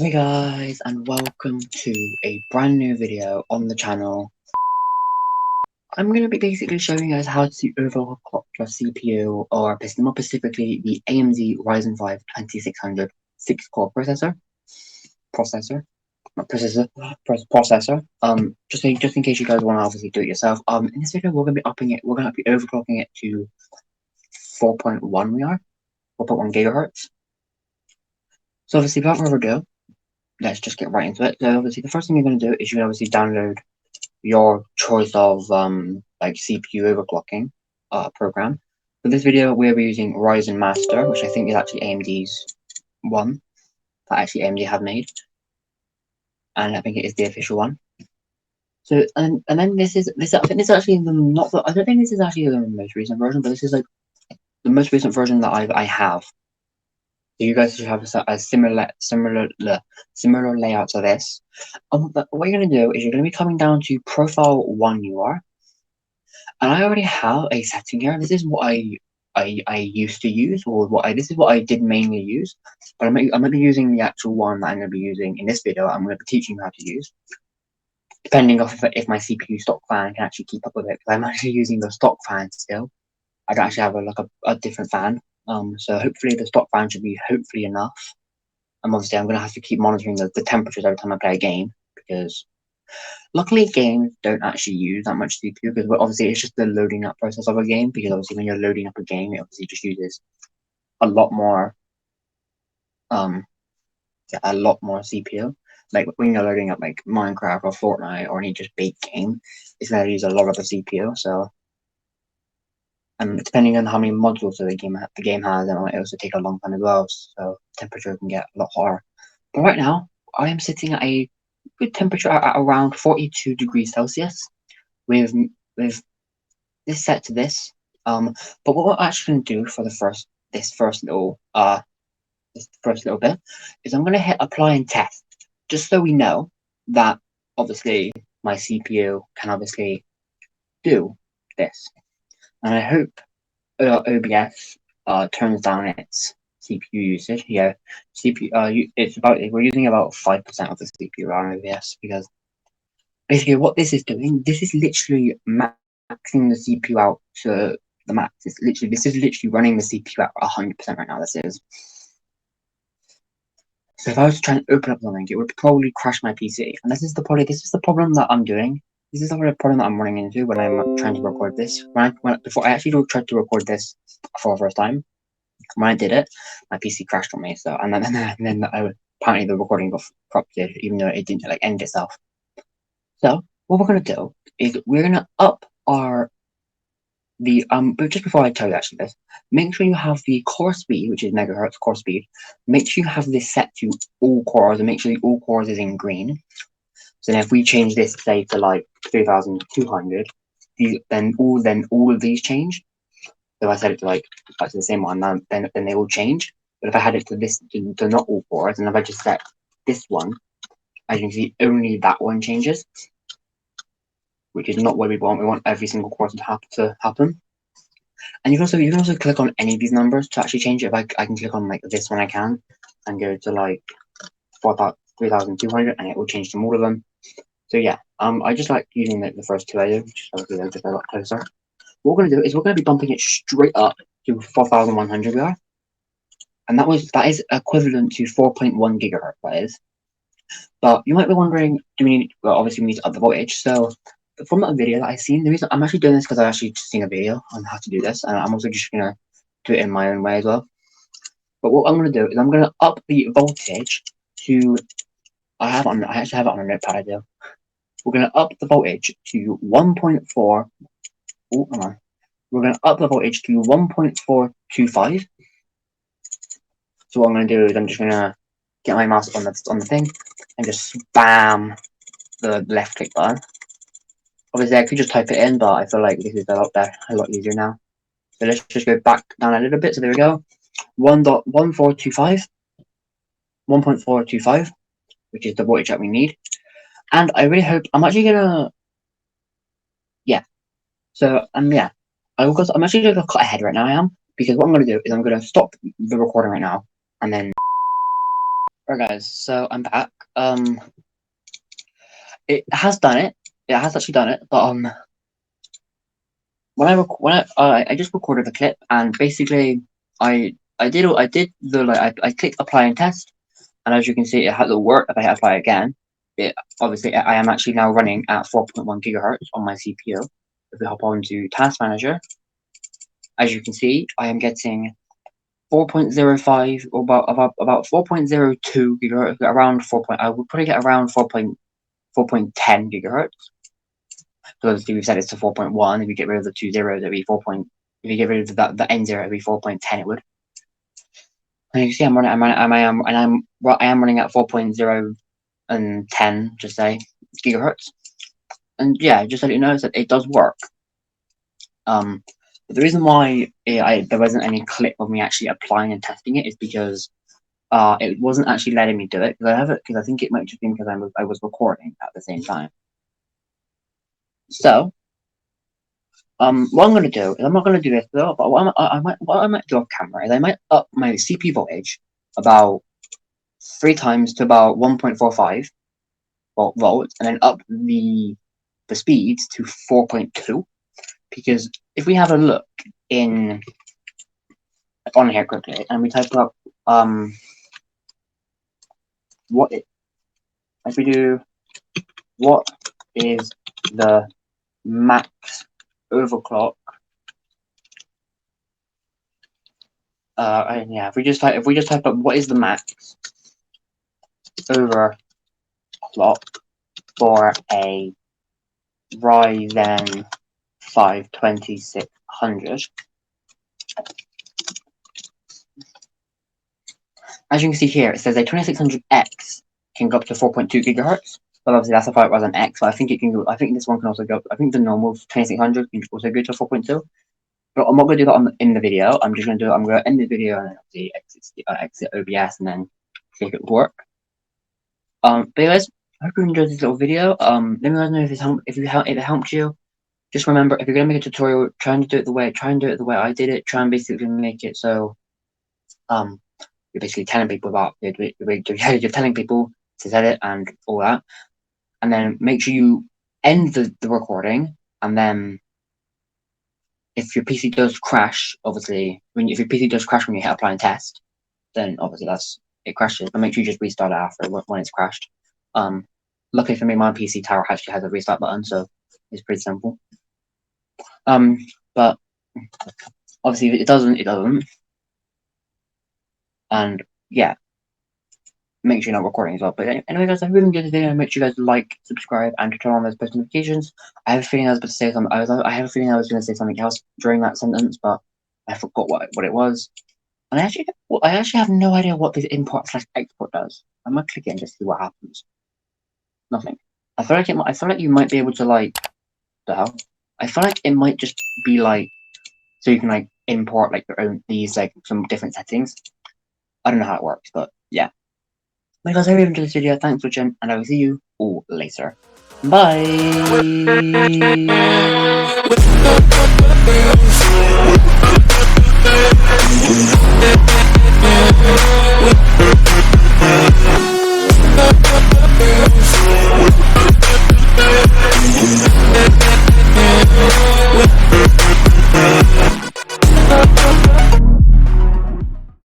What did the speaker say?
Hey guys, and welcome to a brand new video on the channel. I'm going to be basically showing you guys how to overclock your CPU, or more specifically the AMD Ryzen 5 2600 6-core processor. Just in case you guys want to obviously do it yourself. In this video we're going to be overclocking it to 4.1. 4.1 gigahertz. So obviously, without further ado, let's just get right into it. So obviously, the first thing you're going to do is you're going to obviously download your choice of like CPU overclocking program. For this video, we'll be using Ryzen Master, which I think is actually AMD's one that actually AMD have made, and I think it is the official one. So and then I think this is actually I don't think this is actually the most recent version, but this is like the most recent version that I have. So you guys should have a similar layout to this. But what you're going to do is you're going to be coming down to Profile 1 UR. And I already have a setting here. This is what I used to use, or this is what I did mainly use. But I'm going to be using the actual one that I'm going to be using in this video. I'm going to be teaching you how to use, depending on if my CPU stock fan can actually keep up with it. Because I'm actually using the stock fan still. I don't actually have a different fan. So hopefully the stock fan should be hopefully enough. Obviously I'm going to have to keep monitoring the temperatures every time I play a game, because luckily games don't actually use that much CPU, because obviously it's just the loading up process of a game, because obviously when you're loading up a game, it obviously just uses a lot more CPU. Like when you're loading up like Minecraft or Fortnite or any just big game, it's going to use a lot of the CPU. So depending on how many modules the game has, it might also take a long time as well, so temperature can get a lot hotter. But right now, I am sitting at a good temperature at around 42 degrees Celsius, with this set to this. But what we're actually going to do for this first little bit is I'm going to hit apply and test, just so we know that obviously my CPU can obviously do this. And I hope OBS turns down its CPU usage. Yeah, we're using about 5% of the CPU on OBS, because basically what this is doing, this is literally maxing the CPU out to the max. This is literally running the CPU at 100% right now. This is. So if I was to try and open up something, it would probably crash my PC. And this is the problem that I'm doing. This is the problem that I'm running into when I'm trying to record this. Before I actually tried to record this for the first time, when I did it, my PC crashed on me. So and then apparently the recording got corrupted, even though it didn't like end itself. So what we're gonna do is we're gonna up but just before I tell you actually this, make sure you have the core speed, which is megahertz core speed. Make sure you have this set to all cores, and make sure the all cores is in green. So then if we change this, say, to like 3200, then all of these change. So if I set it to like to the same one, then they all change. But if I had it to this to not all cores, and if I just set this one, as you can see, only that one changes, which is not what we want. We want every single core to happen. And you can also click on any of these numbers to actually change it. If I can click on like this one, I can, and go to like 3200, and it will change to all of them. So yeah, I just like using the first two I do, just so they're a lot closer. What we're gonna do is we're gonna be bumping it straight up to 4100 we are, and that is equivalent to 4.1 gigahertz. That is. But you might be wondering, obviously we need to up the voltage. So from a video that I've seen, the reason I'm actually doing this because I've actually seen a video on how to do this, and I'm also just gonna do it in my own way as well. But what I'm gonna do is I'm gonna up the voltage to I actually have it on a notepad. I do. We're gonna up the voltage to 1.4. Oh, hang on. We're gonna up the voltage to 1.425. So what I'm gonna do is I'm just gonna get my mouse on the thing and just spam the left click button. Obviously, I could just type it in, but I feel like this is a lot better, a lot easier now. So let's just go back down a little bit. So there we go. 1.1425, 1.425, which is the voltage that we need. And I really hope I'm actually gonna, yeah. So yeah, I'm actually gonna cut ahead right now. I am, because what I'm gonna do is I'm gonna stop the recording right now, and then. Alright guys, so I'm back. It has done it. It has actually done it, but when I just recorded the clip, and basically I clicked apply and test, and as you can see, it'll work if I hit apply again. Obviously I am actually now running at 4.1 gigahertz on my CPU. If we hop on to Task Manager, as you can see, I am getting 4.05 or about 4.02 gigahertz, around 4. I would probably get around 4.10 gigahertz. So obviously we've set it to 4.1. If you get rid of the 2 zeros, it'd be 4. If you get rid of the N zero, it'd be 4.10. It would. And you can see I am running at 4.0 and 10, just say gigahertz. And yeah, just to let you know that it does work. But the reason why there wasn't any clip of me actually applying and testing it is because it wasn't actually letting me do it because I think it might just be because I was recording at the same time. So what I'm going to do is I'm not going to do this though, but what I might do off camera is I might up my CPU voltage about 3 times to about 1.45 volts, and then up the speeds to 4.2. Because if we have a look on here quickly, and we type up what is the max overclock? Yeah, if we just type up what is the max overclock for a Ryzen 5 2600. As you can see here, it says a 2600X can go up to 4.2 gigahertz. But obviously that's a 5 Ryzen X, so I think it can go. I think this one can also go. I think the normal 2600 can also go to 4.2. But I'm not going to do that in the video. I'm just going to do it. I'm going to end the video and then exit OBS and then see if it will work. But anyways, I hope you enjoyed this little video. Let me know if it helped you. Just remember, if you're gonna make a tutorial, try and do it the way I did it. Try and basically make it so you're basically telling people about it. You're telling people to set it and all that, and then make sure you end the recording. And then if your PC does crash, obviously if your PC does crash when you hit apply and test, then obviously it crashes. But make sure you just restart it after when it's crashed. Luckily for me, my PC tower actually has a restart button, so it's pretty simple. But obviously if it doesn't. And yeah, make sure you're not recording as well. But anyway, guys, I really enjoyed the video. Make sure you guys like, subscribe, and turn on those post notifications. I have a feeling I was about to say something. I have a feeling I was going to say something else during that sentence, but I forgot what it was. And I actually have no idea what this import/export does. I might click it and just see what happens. Nothing. I feel like you might be able to the hell. I feel like it might just be so you can import your own some different settings. I don't know how it works, but yeah. My guys, I really enjoyed this video. Thanks for watching, and I will see you all later. Bye.